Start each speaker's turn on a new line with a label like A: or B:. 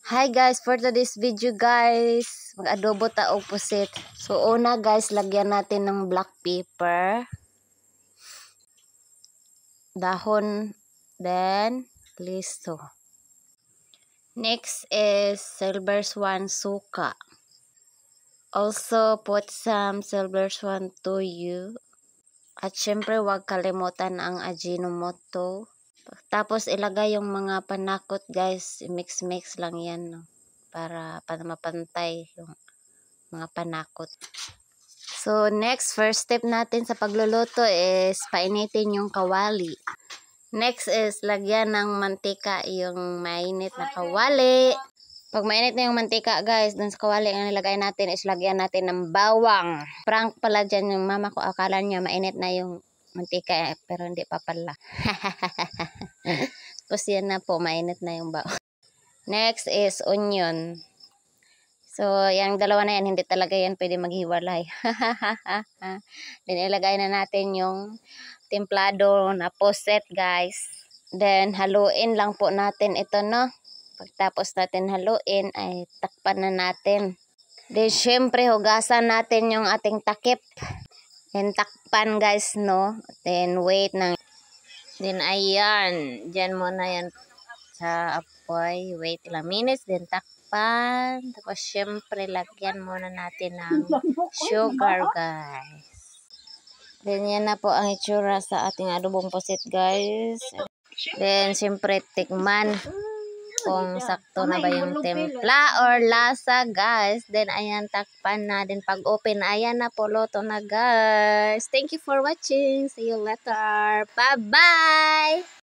A: Hi guys, for today's video guys, mag-adobo ta og pusit. So una guys, lagyan natin ng black pepper, dahon, then listo. Next is silver swan suka. Also put some silver swan toyo. At syempre wag kalimutan ang Ajinomoto. Tapos ilagay yung mga panakot guys, mix lang yan, no? Para mapantay yung mga panakot. So next, first step natin sa pagluluto is painitin yung kawali. Next is lagyan ng mantika yung mainit na kawali. Pag mainit na yung mantika guys, dun sa kawali ang nilagay natin is lagyan natin ng bawang. Prank pala dyan yung mama ko, akala niya mainit na yung mantika pero hindi pa pala. Tapos yan na po, mainit na yung bawang. Next is onion. So, yung dalawa na yan, hindi talaga yan pwede maghiwalay. Then, ilagay na natin yung templado na puset, guys. Then, haluin lang po natin ito, no? Pagtapos natin haluin, ay takpan na natin. Then, syempre, hugasan natin yung ating takip. Then, takpan, guys, no? Then, wait ng... Then, ayan. Diyan muna yan sa apoy. Wait ilang minutes, then takpan. Tapos syempre lagyan muna natin ng sugar guys. Then yan na po ang itsura sa ating adobong pusit guys. Then syempre tikman kung sakto na ba yung timpla or lasa guys. Then ayan, takpan na. Then pag open, ayan na po, luto na guys. Thank you for watching. See you later. Bye bye.